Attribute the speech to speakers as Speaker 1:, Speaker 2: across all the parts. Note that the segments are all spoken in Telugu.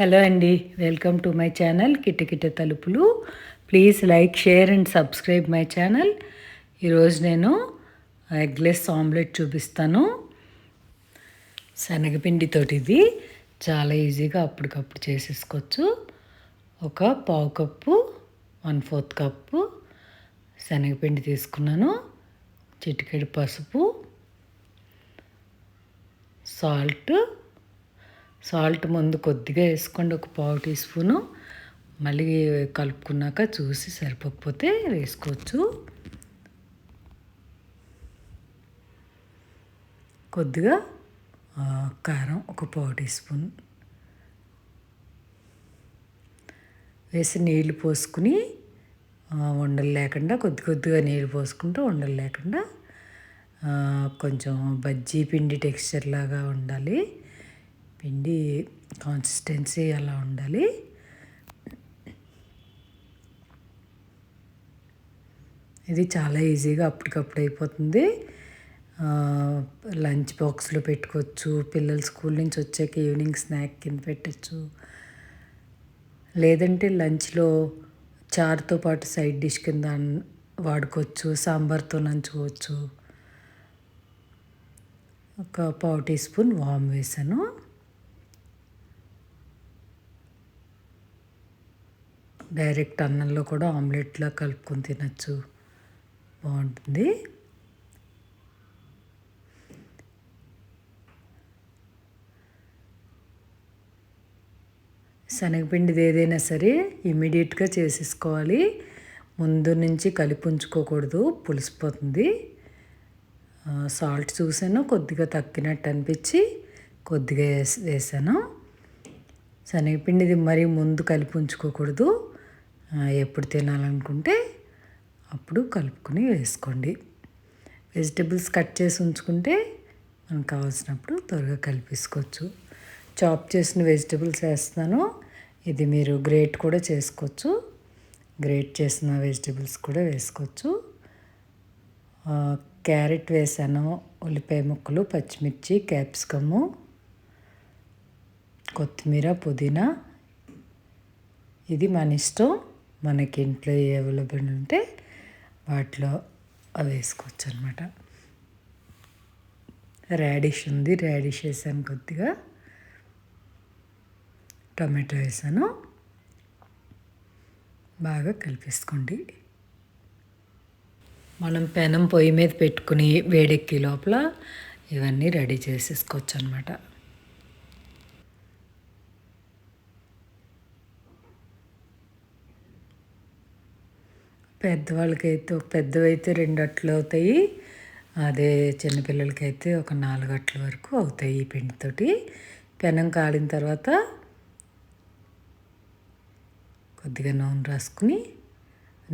Speaker 1: హలో అండి, వెల్కమ్ టు మై ఛానల్ కిటకిట తలుపులు. Please like, share and subscribe my channel. ఈరోజు నేను ఎగ్లెస్ ఆమ్లెట్ చూపిస్తాను. శనగపిండితోటి ఇది చాలా ఈజీగా అప్పటికప్పుడు చేసేసుకోవచ్చు. ఒక పావు కప్పు 1/4 కప్పు శనగపిండి తీసుకున్నాను. చిటికెడు పసుపు, సాల్ట్ ముందు కొద్దిగా వేసుకోండి, ఒక పావు టీ స్పూను. మళ్ళీ కలుపుకున్నాక చూసి సరిపోకపోతే వేసుకోవచ్చు. కొద్దిగా కారం ఒక పావు టీ స్పూన్ వేసి నీళ్ళు పోసుకుని ఉండలు లేకుండా కొద్దిగా నీళ్ళు పోసుకుంటూ ఉండలు లేకుండా కొంచెం బజ్జీ పిండి టెక్స్చర్ లాగా ఉండాలి. పిండి కన్సిస్టెన్సీ అలా ఉండాలి. ఇది చాలా ఈజీగా అప్పటికప్పుడు అయిపోతుంది. లంచ్ బాక్స్లో పెట్టుకోవచ్చు, పిల్లలు స్కూల్ నుంచి వచ్చాక ఈవినింగ్ స్నాక్ కింద పెట్టచ్చు, లేదంటే లంచ్లో చారుతో పాటు సైడ్ డిష్ కింద వాడుకోవచ్చు, సాంబార్తో నంచుకోవచ్చు. ఒక పావు టీ స్పూన్ వామ్ వేసాను. డైరెక్ట్ అన్నంలో కూడా ఆమ్లెట్లా కలుపుకొని తినచ్చు, బాగుంటుంది. శనగపిండిది ఏదైనా సరే ఇమీడియట్గా చేసేసుకోవాలి. ముందు నుంచి కలిపి ఉంచుకోకూడదు, పులిసిపోతుంది. సాల్ట్ చూసాను, కొద్దిగా తగ్గినట్టు అనిపించి కొద్దిగా వేసాను. శనగపిండిది మరీ ముందు కలిపి ఉంచుకోకూడదు. ఎప్పుడు తినాలనుకుంటే అప్పుడు కలుపుకొని వేసుకోండి. వెజిటబుల్స్ కట్ చేసి ఉంచుకుంటే మనకు కావాల్సినప్పుడు త్వరగా కలిపేసుకోవచ్చు. చాప్ చేసిన వెజిటబుల్స్ వేస్తున్నాను. ఇది మీరు గ్రేట్ కూడా చేసుకోవచ్చు. గ్రేట్ చేసిన వెజిటబుల్స్ కూడా వేసుకోవచ్చు. క్యారెట్ వేసాను, ఉల్లిపాయ ముక్కలు, పచ్చిమిర్చి, క్యాప్సికము, కొత్తిమీర, పుదీనా. ఇది మన ఇష్టం, మనకి ఇంట్లో అవైలబుల్ ఉంటే వాటిలో అవి వేసుకోవచ్చు అనమాట. రాడిష్ ఉంది, రాడిష్ వేసాను, కొద్దిగా టొమాటో వేసాను. బాగా కలిపేసుకోండి. మనం పెనం పొయ్యి మీద పెట్టుకుని వేడెక్కి లోపల ఇవన్నీ రెడీ చేసేసుకోవచ్చు అనమాట. పెద్దవైతే 2 అట్లు అవుతాయి. అదే చిన్నపిల్లలకైతే ఒక 4 అట్ల వరకు అవుతాయి ఈ పిండితోటి. పెనం కాలిన తర్వాత కొద్దిగా నూనె రాసుకుని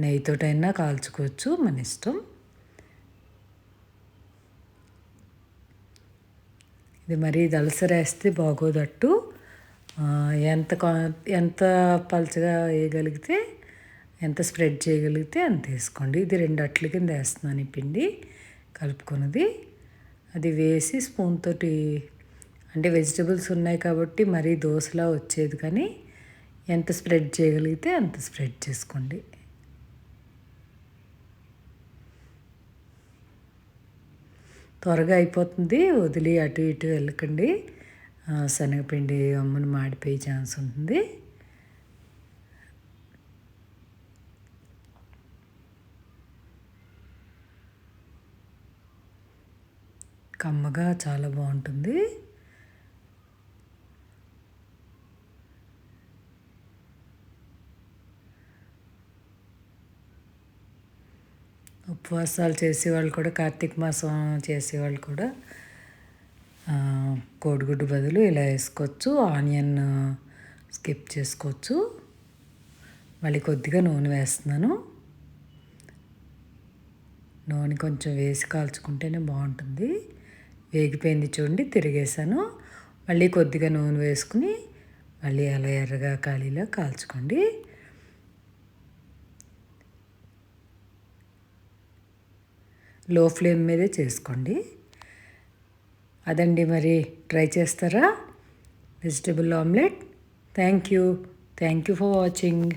Speaker 1: నెయ్యితోటైనా కాల్చుకోవచ్చు, మన ఇష్టం. ఇది మరీ దలసరేస్తే బాగోదట్టు. ఎంత పలచగా వేయగలిగితే, ఎంత స్ప్రెడ్ చేయగలిగితే అంత వేసుకోండి. ఇది 2 అట్ల కింద వేస్తున్నాను ఈ పిండి కలుపుకున్నది. అది వేసి స్పూన్ తోటి, అంటే వెజిటబుల్స్ ఉన్నాయి కాబట్టి మరీ దోశలా వచ్చేది, కానీ ఎంత స్ప్రెడ్ చేయగలిగితే అంత స్ప్రెడ్ చేసుకోండి. త్వరగా అయిపోతుంది, వదిలి అటు ఇటు వెళ్ళకండి. శనగపిండి అమ్మును మాడిపోయే ఛాన్స్ ఉంటుంది. కమ్మగా చాలా బాగుంటుంది. ఉపవాసాలు చేసేవాళ్ళు కూడా, కార్తీక మాసం చేసేవాళ్ళు కూడా కోడిగుడ్డు బదులు ఇలా వేసుకోవచ్చు. ఆనియన్ స్కిప్ చేసుకోవచ్చు. మళ్ళీ కొద్దిగా నూనె వేస్తున్నాను. నూనె కొంచెం వేసి కాల్చుకుంటేనే బాగుంటుంది. వేగిపోయింది చూడండి, తిరిగేసాను. మళ్ళీ కొద్దిగా నూనె వేసుకుని మళ్ళీ అలా ఎర్రగా కాలీలా కాల్చుకోండి. లో ఫ్లేమ్ మీదే చేసుకోండి. అదండి, మరి ట్రై చేస్తారా vegetable omelette? Thank you. Thank you for watching.